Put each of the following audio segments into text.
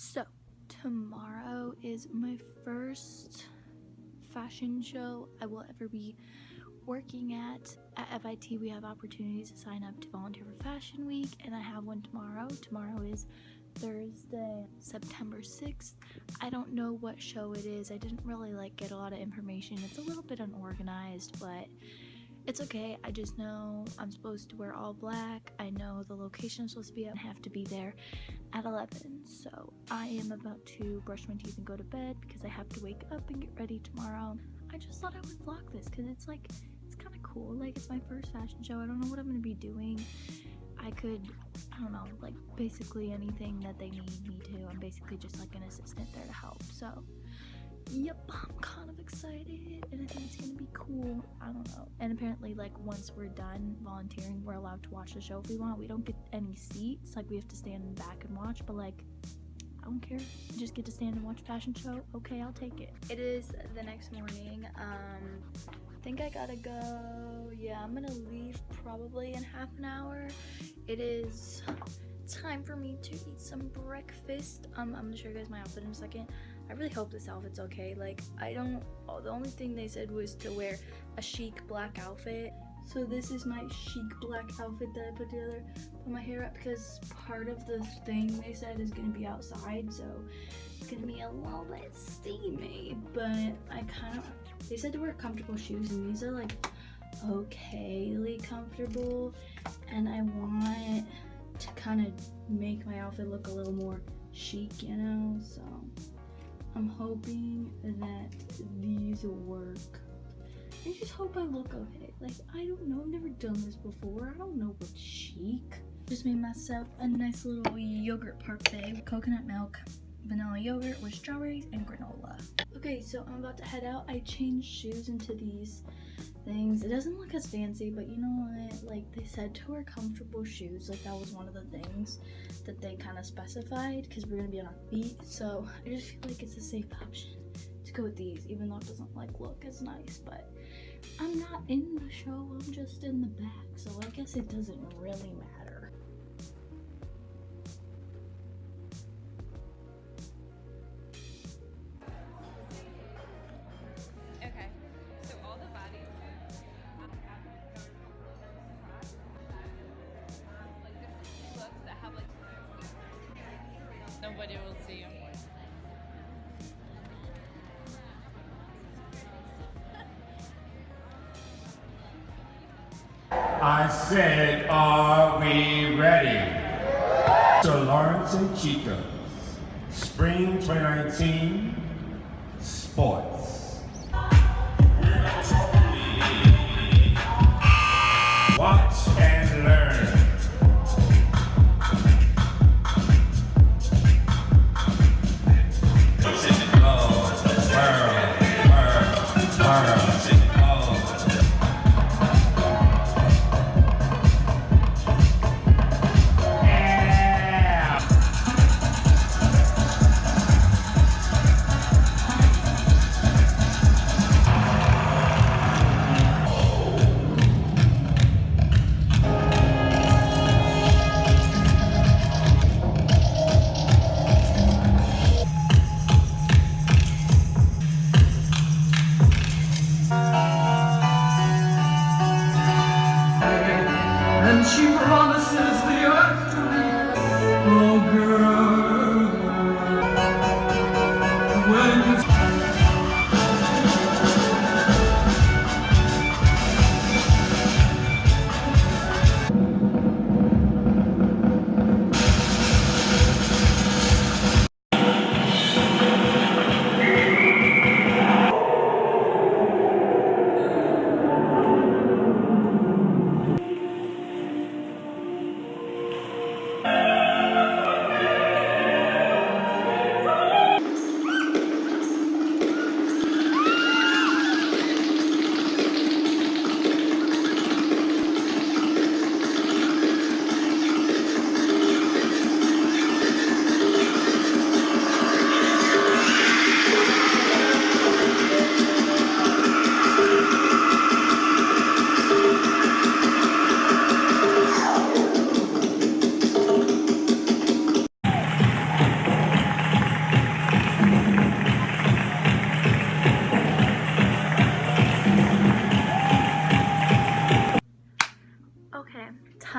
So tomorrow is my first fashion show I will ever be working at. At FIT we have opportunities to sign up to volunteer for Fashion Week, and I have one tomorrow. Tomorrow is Thursday, September 6th. I don't know what show it is. I didn't really get a lot of information. It's a little bit unorganized, but it's okay. I just know I'm supposed to wear all black. I know the location I'm supposed to be at. I have to be there at 11. So I am about to brush my teeth and go to bed because I have to wake up and get ready tomorrow. I just thought I would vlog this because it's kind of cool. It's my first fashion show. I don't know what I'm going to be doing. I don't know, basically anything that they need me to. I'm basically just an assistant there to help. So yep, I'm kind of excited and I think it's gonna be cool. I don't know. And apparently once we're done volunteering, we're allowed to watch the show if we want. We don't get any seats, we have to stand back and watch, but I don't care. I just get to stand and watch a fashion show. Okay, I'll take it. It is the next morning. I think I gotta go. Yeah, I'm gonna leave probably in half an hour. It is time for me to eat some breakfast. I'm gonna show you guys my outfit in a second. I really hope this outfit's okay. The only thing they said was to wear a chic black outfit. So this is my chic black outfit that I put together. Put my hair up because part of the thing they said is gonna be outside, so it's gonna be a little bit steamy. But they said to wear comfortable shoes, and these are okayly comfortable, and I want to kind of make my outfit look a little more chic, so I'm hoping that these will work. I just hope I look okay. I don't know, I've never done this before. I don't know what's chic. Just made myself a nice little yogurt parfait with coconut milk, vanilla yogurt with strawberries, and granola. Okay, so I'm about to head out. I changed shoes into these things. It doesn't look as fancy, but you know what? They said to wear comfortable shoes. That was one of the things that they kind of specified because we're gonna be on our feet. So I just feel it's a safe option to go with these, even though it doesn't look as nice. But I'm not in the show. I'm just in the back, so I guess it doesn't really matter. Nobody will see you. I said, are we ready? So Laurence and Chico, Spring 2019 Sports. Watch and learn.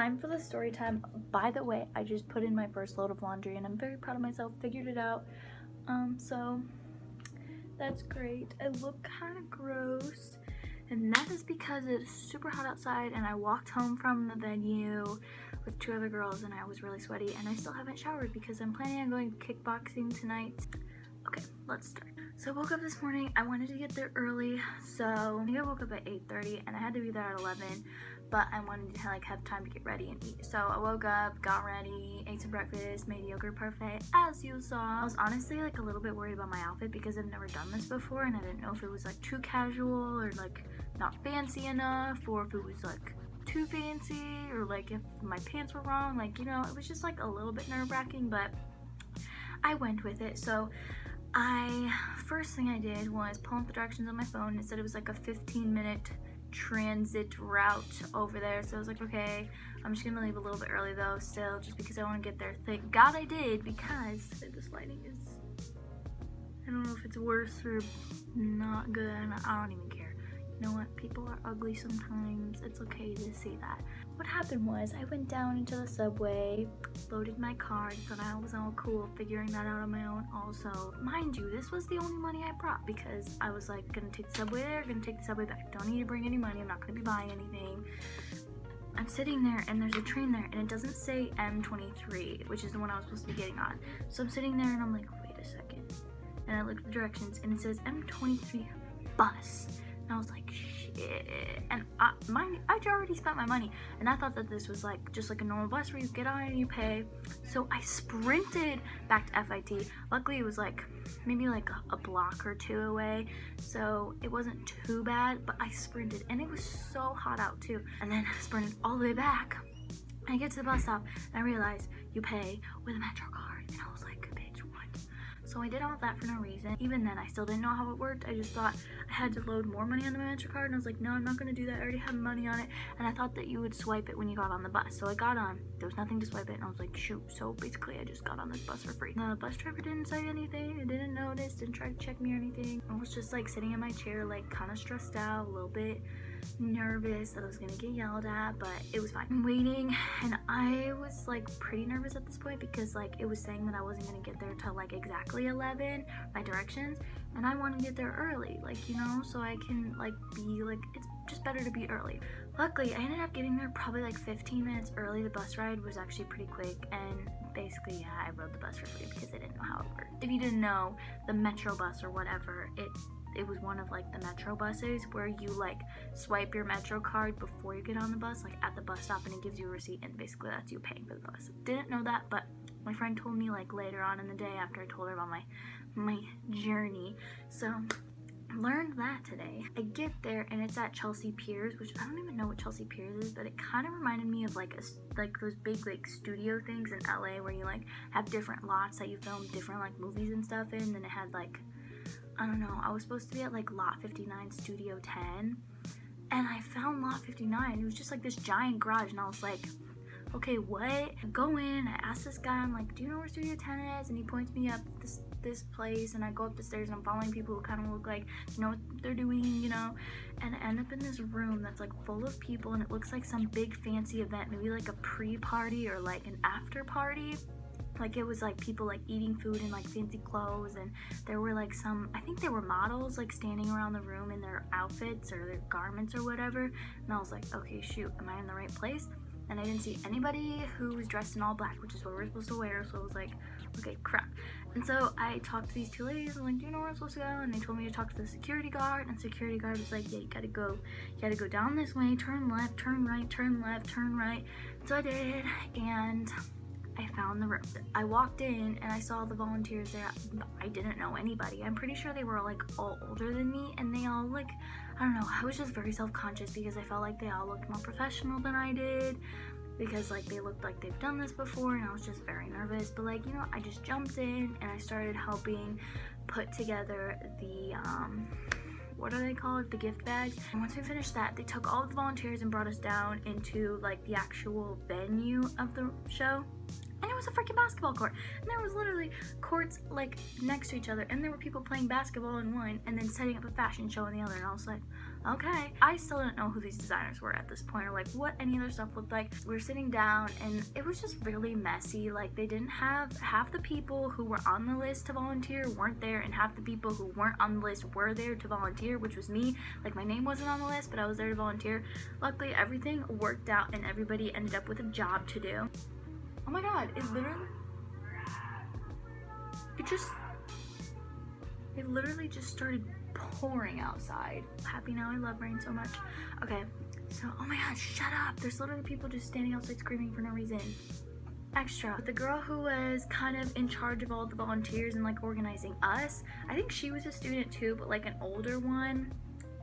time for the story time. By the way, I just put in my first load of laundry and I'm very proud of myself, figured it out. So that's great. I look kind of gross, and that is because it's super hot outside and I walked home from the venue with 2 other girls and I was really sweaty, and I still haven't showered because I'm planning on going kickboxing tonight. Okay, let's start. So I woke up this morning. I wanted to get there early, so I think I woke up at 8:30 and I had to be there at 11, but I wanted to like have time to get ready and eat. So I woke up, got ready, ate some breakfast, made a yogurt parfait as you saw. I was honestly like a little bit worried about my outfit because I've never done this before and I didn't know if it was like too casual or like not fancy enough, or if it was like too fancy, or like if my pants were wrong. Like, you know, it was just like a little bit nerve-wracking, but I went with it. So first thing I did was pull up the directions on my phone. It said it was like a 15-minute transit route over there, so I was like, okay, I'm just gonna leave a little bit early though, still, just because I want to get there. Thank God I did, because this lighting is, I don't know if it's worse or not good. I don't even care. You know what, people are ugly sometimes. It's okay to see that. What happened was I went down into the subway, loaded my card, thought I was all cool figuring that out on my own. Also, mind you, this was the only money I brought because I was like, gonna take the subway there, gonna take the subway back. Don't need to bring any money, I'm not gonna be buying anything. I'm sitting there and there's a train there and it doesn't say M23, which is the one I was supposed to be getting on. So I'm sitting there and I'm like, wait a second. And I look at the directions and it says M23 bus. And I was like, shit. And I'd already spent my money, and I thought that this was like just like a normal bus where you get on and you pay. So I sprinted back to FIT. Luckily it was like maybe like a block or 2 away, so it wasn't too bad, but I sprinted and it was so hot out too. And then I sprinted all the way back. I get to the bus stop and I realized you pay with a Metro card, and I was like, bitch, what? So I did all of that for no reason. Even then, I still didn't know how it worked. I just thought I had to load more money on the Metro card, and I was like, no, I'm not gonna do that. I already have money on it. And I thought that you would swipe it when you got on the bus. So I got on, there was nothing to swipe it, and I was like, shoot. So basically, I just got on this bus for free. The bus driver didn't say anything. I didn't notice, didn't try to check me or anything. I was just like sitting in my chair, like kind of stressed out, a little bit nervous that I was gonna get yelled at, but it was fine. I'm waiting, and I was like pretty nervous at this point because like it was saying that I wasn't gonna get there till like exactly 11, my directions, and I want to get there early, like, you know, so I can like be like, it's just better to be early. Luckily, I ended up getting there probably like 15 minutes early. The bus ride was actually pretty quick, and basically, yeah, I rode the bus for free because I didn't know how it worked. If you didn't know, the Metro bus or whatever, it was one of like the Metro buses where you like swipe your Metro card before you get on the bus, like at the bus stop, and it gives you a receipt, and basically that's you paying for the bus. Didn't know that, but my friend told me like later on in the day after I told her about my journey. So learned that today. I get there and it's at Chelsea Piers, which I don't even know what Chelsea Piers is, but it kind of reminded me of like those big like studio things in LA where you like have different lots that you film different like movies and stuff in. And it had like, I don't know, I was supposed to be at like lot 59 studio 10, and I found lot 59. It was just like this giant garage, and I was like, okay, what? I go in, I ask this guy, I'm like, do you know where studio 10 is? And he points me up this place, and I go up the stairs and I'm following people who kind of look like, you know what they're doing, you know, and I end up in this room that's like full of people, and it looks like some big fancy event, maybe like a pre-party or like an after party. Like it was like people like eating food in like fancy clothes, and there were like some, I think they were models like standing around the room in their outfits or their garments or whatever, and I was like, okay, shoot, am I in the right place? And I didn't see anybody who was dressed in all black, which is what we're supposed to wear, so I was like, okay, crap. And so I talked to these 2 ladies, I'm like, do you know where I'm supposed to go? And they told me to talk to the security guard, and the security guard was like, yeah, you gotta go down this way, turn left, turn right, turn left, turn right. So I did, and I found the room. I walked in and I saw the volunteers there. I didn't know anybody. I'm pretty sure they were like all older than me, and they all like, I don't know, I was just very self-conscious because I felt like they all looked more professional than I did, because like they looked like they've done this before, and I was just very nervous. But like, you know, I just jumped in and I started helping put together the what are they called, the gift bags. And once we finished that, they took all of the volunteers and brought us down into like the actual venue of the show. And it was a freaking basketball court, and there was literally courts like next to each other, and there were people playing basketball in one and then setting up a fashion show in the other. And I was like, okay. I still didn't know who these designers were at this point, or like what any other stuff looked like. We were sitting down and it was just really messy. Like they didn't have, half the people who were on the list to volunteer weren't there, and half the people who weren't on the list were there to volunteer, which was me. Like my name wasn't on the list, but I was there to volunteer. Luckily everything worked out and everybody ended up with a job to do. Oh my god, it literally just started pouring outside. Happy now, I love rain so much. Okay, so, oh my god, shut up. There's literally people just standing outside screaming for no reason. Extra. The girl who was kind of in charge of all the volunteers and like organizing us, I think she was a student too, but like an older one,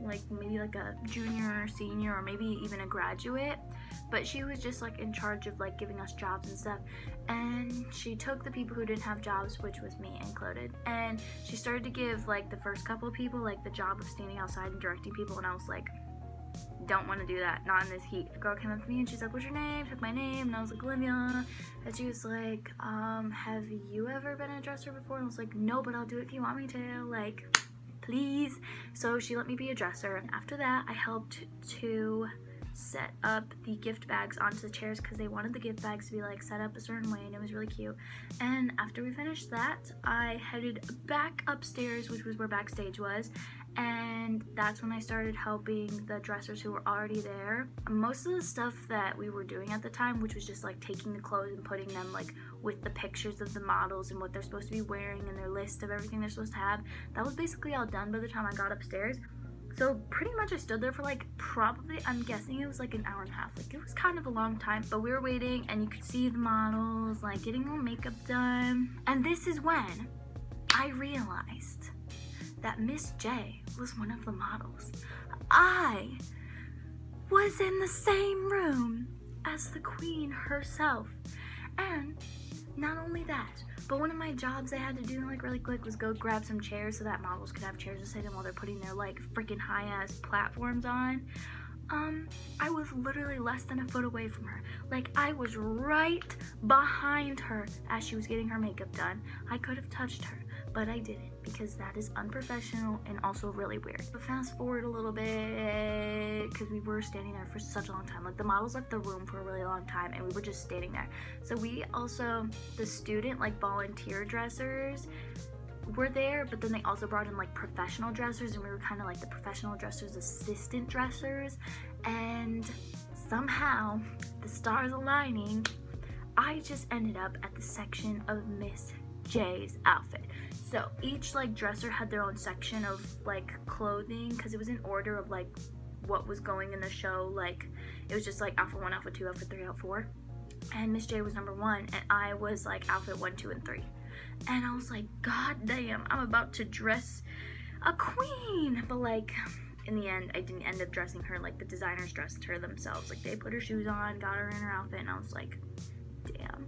like maybe like a junior or senior or maybe even a graduate, but she was just like in charge of like giving us jobs and stuff. And she took the people who didn't have jobs, which was me included, and she started to give like the first couple of people like the job of standing outside and directing people, and I was like, don't want to do that, not in this heat. The girl came up to me and she's like, what's your name? Took my name, and I was like, Olivia. And she was like, have you ever been a dresser before? And I was like, no, but I'll do it if you want me to, like, please. So she let me be a dresser, and after that I helped to set up the gift bags onto the chairs because they wanted the gift bags to be like set up a certain way, and it was really cute. And after we finished that, I headed back upstairs, which was where backstage was, and that's when I started helping the dressers who were already there. Most of the stuff that we were doing at the time, which was just like taking the clothes and putting them like with the pictures of the models and what they're supposed to be wearing and their list of everything they're supposed to have, that was basically all done by the time I got upstairs. So pretty much I stood there for like probably, I'm guessing it was like an hour and a half. Like it was kind of a long time, but we were waiting and you could see the models like getting their makeup done. And this is when I realized that Miss J was one of the models. I was in the same room as the queen herself. And not only that, but one of my jobs I had to do like really quick was go grab some chairs so that models could have chairs to sit in while they're putting their like freaking high ass platforms on. I was literally less than a foot away from her. Like I was right behind her as she was getting her makeup done. I could have touched her, but I didn't because that is unprofessional and also really weird. But fast forward a little bit, because we were standing there for such a long time. Like the models left the room for a really long time and we were just standing there. So we also, the student like volunteer dressers were there, but then they also brought in like professional dressers, and we were kind of like the professional dressers assistant dressers. And somehow the stars aligning, I just ended up at the section of Miss J's outfit. So each like dresser had their own section of like clothing, because it was in order of like what was going in the show. Like it was just like outfit 1, outfit 2, outfit 3, outfit 4, and Miss J was number 1 and I was like outfit 1, 2, and 3. And I was like, god damn, I'm about to dress a queen. But like in the end I didn't end up dressing her. Like the designers dressed her themselves. Like they put her shoes on, got her in her outfit, and I was like, damn,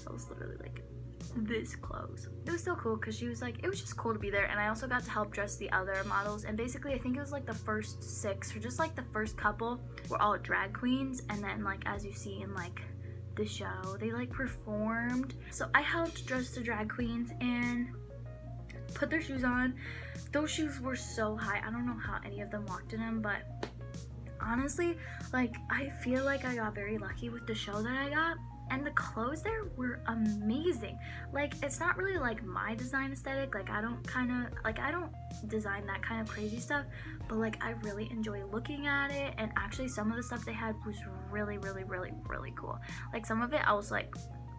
I was literally like this close. It was still cool because she was like, it was just cool to be there. And I also got to help dress the other models, and basically I think it was like the first 6 or just like the first couple were all drag queens, and then like as you see in like the show, they like performed. So I helped dress the drag queens and put their shoes on. Those shoes were so high, I don't know how any of them walked in them, but honestly, like I feel like I got very lucky with the show that I got. And the clothes there were amazing. Like it's not really like my design aesthetic. Like I don't design that kind of crazy stuff, but like I really enjoy looking at it. And actually some of the stuff they had was really, really, really, really cool. Like some of it I was like,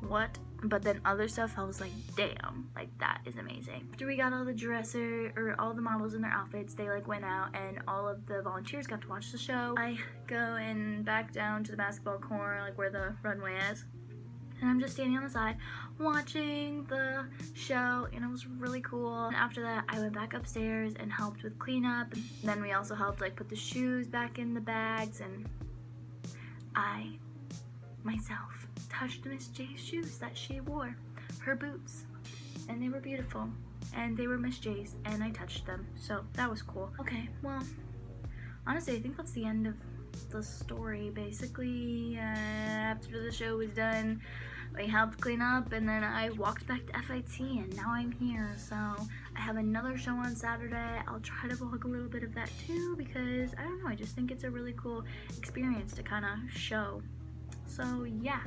what? But then other stuff I was like, damn, like that is amazing. After we got all the models in their outfits, they like went out and all of the volunteers got to watch the show. I go and back down to the basketball court, like where the runway is. And I'm just standing on the side watching the show, and it was really cool. And after that I went back upstairs and helped with cleanup, and then we also helped like put the shoes back in the bags, and I myself touched Miss J's shoes that she wore, her boots, and they were beautiful, and they were Miss J's, and I touched them, so that was cool. Okay, well, honestly I think that's the end of the story. Basically after the show was done, I helped clean up, and then I walked back to FIT, and now I'm here. So I have another show on Saturday. I'll try to vlog a little bit of that too, because I don't know, I just think it's a really cool experience to kind of show. So yeah,